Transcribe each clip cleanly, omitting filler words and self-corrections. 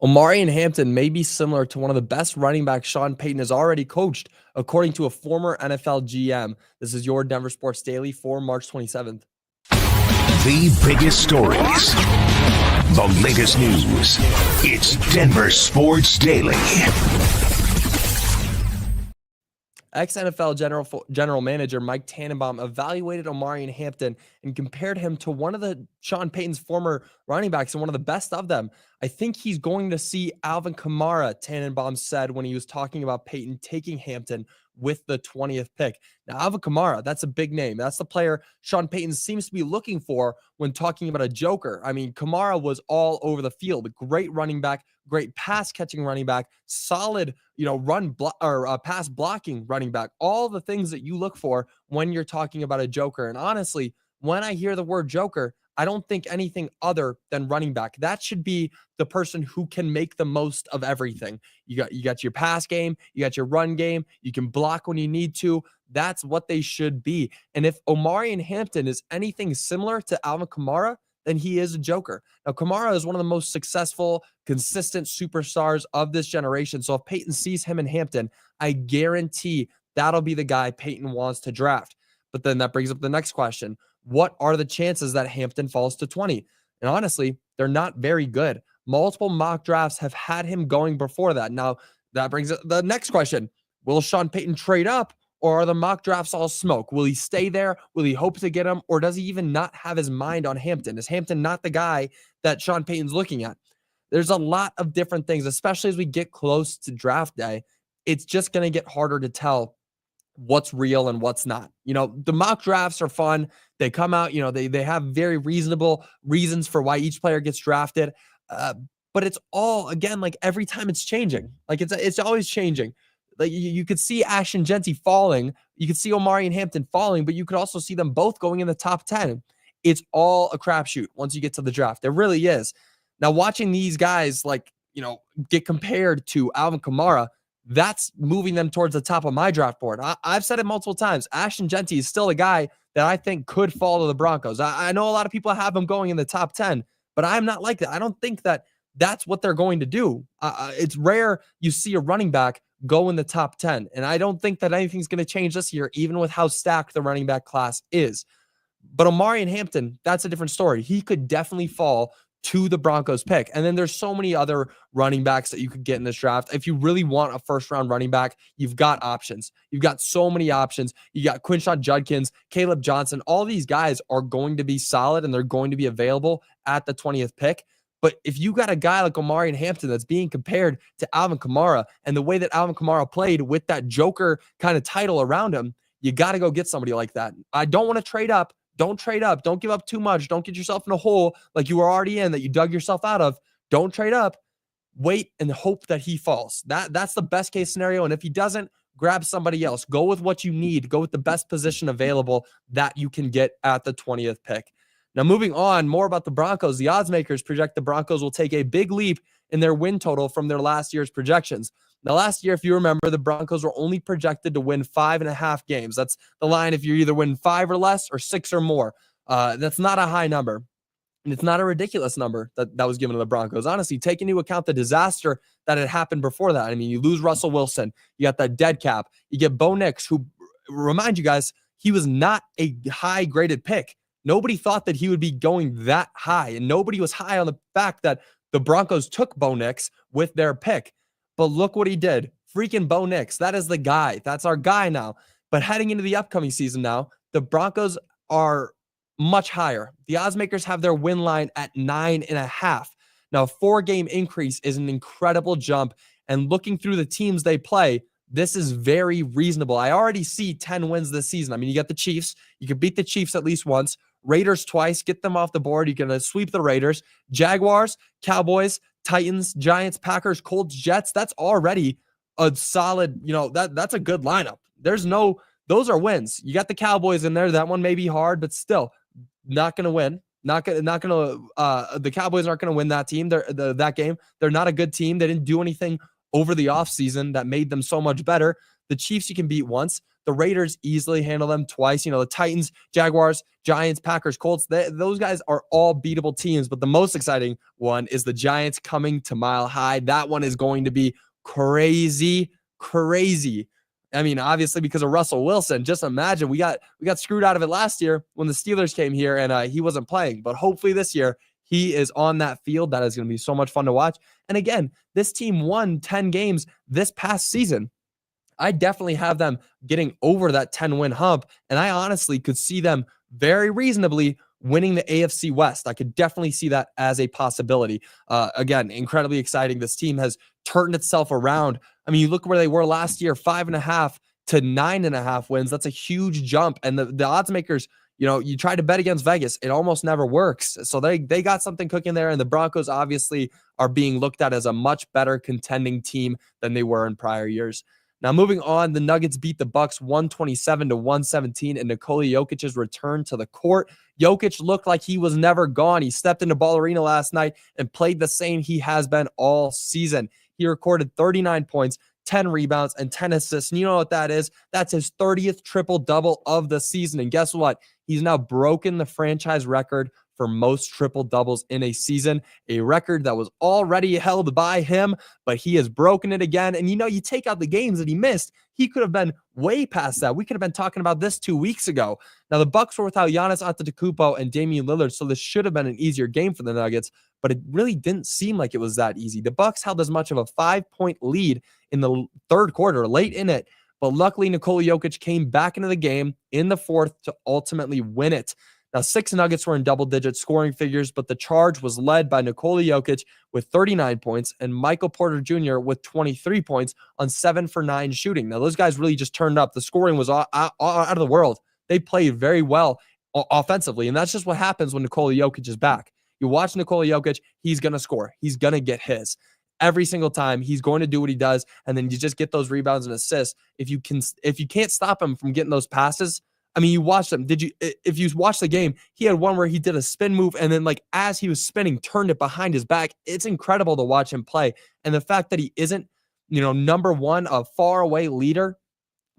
Omarion Hampton may be similar to one of the best running backs Sean Payton has already coached, according to a former NFL GM. This is your Denver Sports Daily for March 27th. The biggest stories, the latest news. It's Denver Sports Daily. Ex-NFL general manager Mike Tannenbaum evaluated Omarion Hampton and compared him to one of the Sean Payton's former running backs and one of the best of them. I think he's going to see Alvin Kamara, Tannenbaum said when he was talking about Payton taking Hampton with the 20th pick. Now, Alvin Kamara, that's a big name. That's the player Sean Payton seems to be looking for when talking about a joker. I mean, Kamara was all over the field. Great running back, great pass catching running back, solid, pass blocking running back. All the things that you look for when you're talking about a joker. And honestly, when I hear the word joker, I don't think anything other than running back. That should be the person who can make the most of everything. You got your pass game, you got your run game, you can block when you need to. That's what they should be. And if Omarion Hampton is anything similar to Alvin Kamara, then he is a joker. Now, Kamara is one of the most successful, consistent superstars of this generation. So if Payton sees him in Hampton, I guarantee that'll be the guy Payton wants to draft. But then that brings up the neup question. What are the chances that Hampton falls to 20? And honestly, they're not very good. Multiple mock drafts have had him going before that. Now, that brings up the next question. Will Sean Payton trade up, or are the mock drafts all smoke? Will he stay there? Will he hope to get him? Or does he even not have his mind on Hampton? Is Hampton not the guy that Sean Payton's looking at? There's a lot of different things, especially as we get close to draft day. It's just going to get harder to tell what's real and what's not. The mock drafts are fun. They come out, they have very reasonable reasons for why each player gets drafted. But it's all, again, like every time it's changing. Like it's always changing. Like you could see Ashton Genty falling. You could see Omarion Hampton falling, but you could also see them both going in the top 10. It's all a crapshoot once you get to the draft. It really is. Now, watching these guys get compared to Alvin Kamara, that's moving them towards the top of my draft board. I've said it multiple times. Ashton Genty is still a guy that I think could fall to the Broncos. I know a lot of people have him going in the top 10, but I'm not like that. I don't think that that's what they're going to do. It's rare you see a running back go in the top 10, and I don't think that anything's going to change this year, even with how stacked the running back class is. But Omarion Hampton, that's a different story. He could definitely fall to the Broncos pick. And then there's so many other running backs that you could get in this draft. If you really want a first-round running back, you've got options. You've got so many options. You got Quinshon Judkins, Caleb Johnson. All these guys are going to be solid, and they're going to be available at the 20th pick. But if you got a guy like Omarion Hampton that's being compared to Alvin Kamara, and the way that Alvin Kamara played with that joker kind of title around him, you got to go get somebody like that. I don't want to trade up. Don't trade up. Don't give up too much. Don't get yourself in a hole like you were already in that you dug yourself out of. Don't trade up. Wait and hope that he falls. That's the best case scenario. And if he doesn't, grab somebody else. Go with what you need. Go with the best position available that you can get at the 20th pick. Now, moving on, more about the Broncos. The odds makers project the Broncos will take a big leap in their win total from their last year's projections. Now, last year, if you remember, the Broncos were only projected to win 5.5 games. That's the line if you either win 5 or less or 6 or more. That's not a high number. And it's not a ridiculous number that was given to the Broncos. Honestly, take into account the disaster that had happened before that. I mean, you lose Russell Wilson. You got that dead cap. You get Bo Nix, who, remind you guys, he was not a high-graded pick. Nobody thought that he would be going that high. And nobody was high on the fact that the Broncos took Bo Nix with their pick. But look what he did. Freaking Bo Nix. That is the guy. That's our guy now. But heading into the upcoming season now, the Broncos are much higher. The odds makers have their win line at 9.5. Now, a 4-game increase is an incredible jump. And looking through the teams they play, this is very reasonable. I already see 10 wins this season. I mean, you got the Chiefs. You can beat the Chiefs at least once. Raiders twice. Get them off the board. You can sweep the Raiders. Jaguars, Cowboys, Titans, Giants, Packers, Colts, Jets. That's already a solid, that's a good lineup. Those are wins. You got the Cowboys in there. That one may be hard, but still not going to win. The Cowboys aren't going to win that team. That game. They're not a good team. They didn't do anything over the offseason that made them so much better. The Chiefs you can beat once. The Raiders easily handle them twice. The Titans, Jaguars, Giants, Packers, Colts, those guys are all beatable teams. But the most exciting one is the Giants coming to Mile High. That one is going to be crazy. I mean, obviously because of Russell Wilson. Just imagine we got screwed out of it last year when the Steelers came here and he wasn't playing. But hopefully this year he is on that field. That is going to be so much fun to watch. And again, this team won 10 games this past season. I definitely have them getting over that 10-win hump, and I honestly could see them very reasonably winning the AFC West. I could definitely see that as a possibility. Again, incredibly exciting. This team has turned itself around. I mean, you look where they were last year, 5.5 to 9.5 wins. That's a huge jump. And the odds makers, you try to bet against Vegas, it almost never works. So they got something cooking there. And the Broncos obviously are being looked at as a much better contending team than they were in prior years. Now, moving on, the Nuggets beat the Bucks 127-117 in Nikola Jokic's return to the court. Jokic looked like he was never gone. He stepped into Ball Arena last night and played the same he has been all season. He recorded 39 points, 10 rebounds, and 10 assists. And you know what that is? That's his 30th triple-double of the season. And guess what? He's now broken the franchise record for most triple-doubles in a season, a record that was already held by him, but he has broken it again. And you take out the games that he missed, he could have been way past that. We could have been talking about this 2 weeks ago. Now, the Bucks were without Giannis Antetokounmpo and Damian Lillard, so this should have been an easier game for the Nuggets, but it really didn't seem like it was that easy. The Bucks held as much of a 5-point lead in the third quarter, late in it, but luckily Nikola Jokic came back into the game in the fourth to ultimately win it. Now, 6 Nuggets were in double-digit scoring figures, but the charge was led by Nikola Jokic with 39 points and Michael Porter Jr. with 23 points on 7 for 9 shooting. Now, those guys really just turned up. The scoring was out of the world. They played very well offensively, and that's just what happens when Nikola Jokic is back. You watch Nikola Jokic, he's going to score. He's going to get his. Every single time, he's going to do what he does, and then you just get those rebounds and assists. If you can't stop him from getting those passes, I mean, you watched him. If you watched the game, he had one where he did a spin move and then as he was spinning, turned it behind his back. It's incredible to watch him play. And the fact that he isn't, number one, a far away leader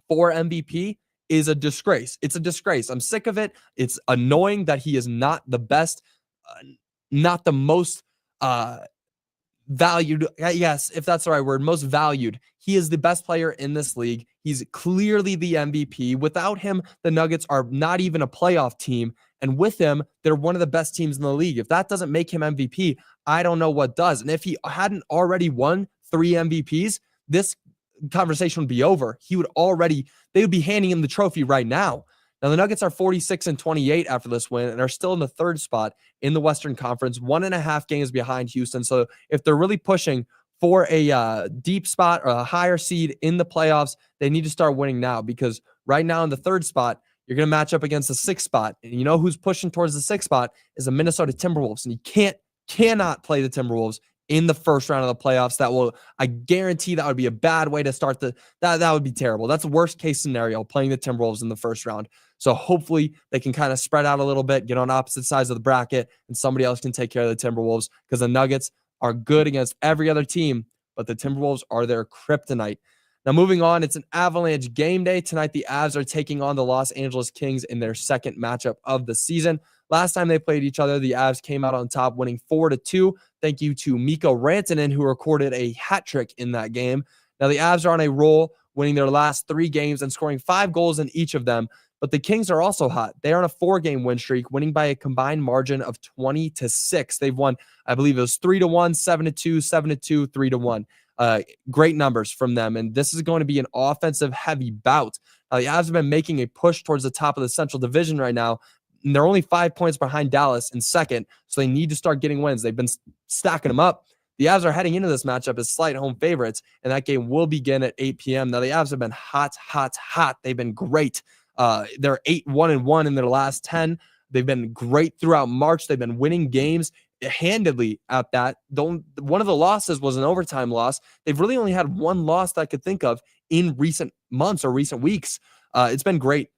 for MVP is a disgrace. It's a disgrace. I'm sick of it. It's annoying that he is not the best, not the most valued. Yes, if that's the right word, most valued. He is the best player in this league. He's clearly the MVP. Without him, the Nuggets are not even a playoff team. And with him, they're one of the best teams in the league. If that doesn't make him MVP, I don't know what does. And if he hadn't already won 3 MVPs, this conversation would be over. They would be handing him the trophy right now. Now, the Nuggets are 46-28 after this win and are still in the 3rd spot in the Western Conference, 1.5 games behind Houston. So if they're really pushing for a deep spot or a higher seed in the playoffs, they need to start winning now, because right now in the 3rd spot, you're going to match up against the 6th spot. And you know who's pushing towards the 6th spot is the Minnesota Timberwolves. And you cannot play the Timberwolves in the first round of the playoffs. I guarantee that would be a bad way to start that would be terrible. That's the worst case scenario, playing the Timberwolves in the first round. So hopefully they can kind of spread out a little bit, get on opposite sides of the bracket, and somebody else can take care of the Timberwolves, because the Nuggets are good against every other team, but the Timberwolves are their kryptonite. Now, moving on, it's an Avalanche game day. Tonight, the Avs are taking on the Los Angeles Kings in their second matchup of the season. Last time they played each other, the Avs came out on top, winning 4-2. Thank you to Mikko Rantanen, who recorded a hat trick in that game. Now, the Avs are on a roll, winning their last 3 games and scoring 5 goals in each of them. But the Kings are also hot. They are on a 4-game win streak, winning by a combined margin of 20-6. They've won, I believe it was 3-1, 7-2, 7-2, 3-1. Great numbers from them. And this is going to be an offensive heavy bout. The Avs have been making a push towards the top of the Central Division right now. And they're only 5 points behind Dallas in second. So they need to start getting wins. They've been stacking them up. The Avs are heading into this matchup as slight home favorites, and that game will begin at 8 p.m. Now, the Avs have been hot. They've been great. They're 8-1-1 in their last 10. They've been great throughout March. They've been winning games handedly at that. One of the losses was an overtime loss. They've really only had one loss that I could think of in recent months or recent weeks. It's been great.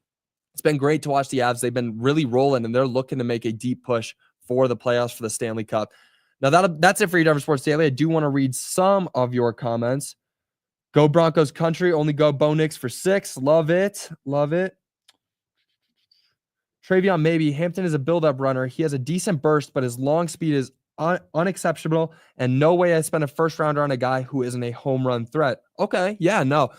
It's been great to watch the Avs. They've been really rolling, and they're looking to make a deep push for the playoffs for the Stanley Cup. Now, that's it for your Denver Sports Daily. I do want to read some of your comments. Go Broncos country. Only go Bo Nix for 6. Love it. Love it. Travion, maybe. Hampton is a build-up runner. He has a decent burst, but his long speed is unexceptional, and no way I spend a first rounder on a guy who isn't a home run threat. Okay, yeah, no.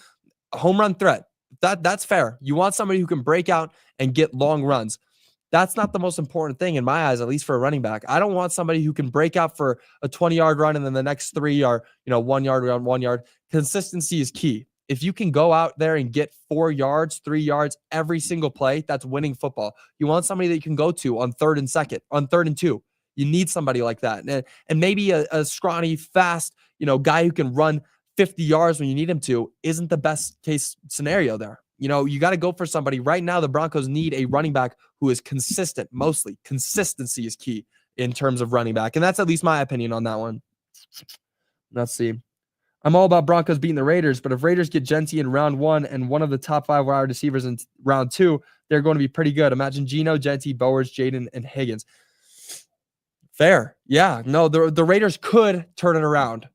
A home run threat. That's fair. You want somebody who can break out and get long runs. That's not the most important thing in my eyes, at least for a running back. I don't want somebody who can break out for a 20-yard run and then the next 3 are, 1 yard run, 1 yard. Consistency is key. If you can go out there and get 4 yards, 3 yards every single play, that's winning football. You want somebody that you can go to on 3rd and 2nd, on 3rd and 2. You need somebody like that. And maybe a scrawny, fast, guy who can run 50 yards when you need him to isn't the best case scenario there. You got to go for somebody. Right now, the Broncos need a running back who is consistent. Mostly consistency is key in terms of running back. And that's at least my opinion on that one. Let's see. I'm all about Broncos beating the Raiders, but if Raiders get Genty in round 1 and one of the top 5 wide receivers in round 2, they're going to be pretty good. Imagine Geno, Genty, Bowers, Jaden, and Higgins. Fair. Yeah. No, the Raiders could turn it around.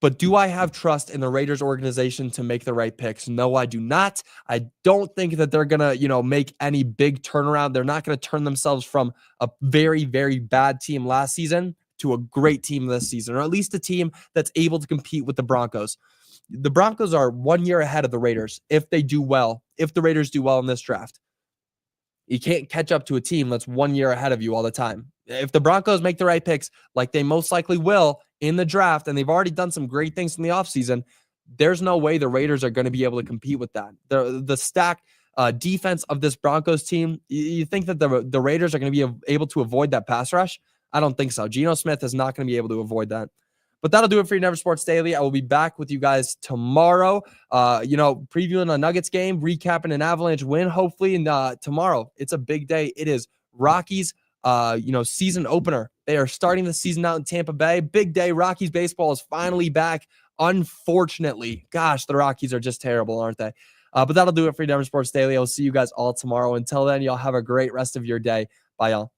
But do I have trust in the Raiders organization to make the right picks? No, I do not. I don't think that they're going to, make any big turnaround. They're not going to turn themselves from a very, very bad team last season to a great team this season, or at least a team that's able to compete with the Broncos. The Broncos are 1 year ahead of the Raiders if they do well, if the Raiders do well in this draft. You can't catch up to a team that's 1 year ahead of you all the time. If the Broncos make the right picks, like they most likely will in the draft, and they've already done some great things in the offseason, there's no way the Raiders are going to be able to compete with that. The stacked defense of this Broncos team, you think that the Raiders are going to be able to avoid that pass rush? I don't think so. Geno Smith is not going to be able to avoid that. But that'll do it for your Never Sports Daily. I will be back with you guys tomorrow, previewing a Nuggets game, recapping an Avalanche win, hopefully. And tomorrow, it's a big day. It is Rockies, season opener. They are starting the season out in Tampa Bay. Big day. Rockies baseball is finally back. Unfortunately, gosh, the Rockies are just terrible, aren't they? But that'll do it for your Never Sports Daily. I'll see you guys all tomorrow. Until then, y'all have a great rest of your day. Bye, y'all.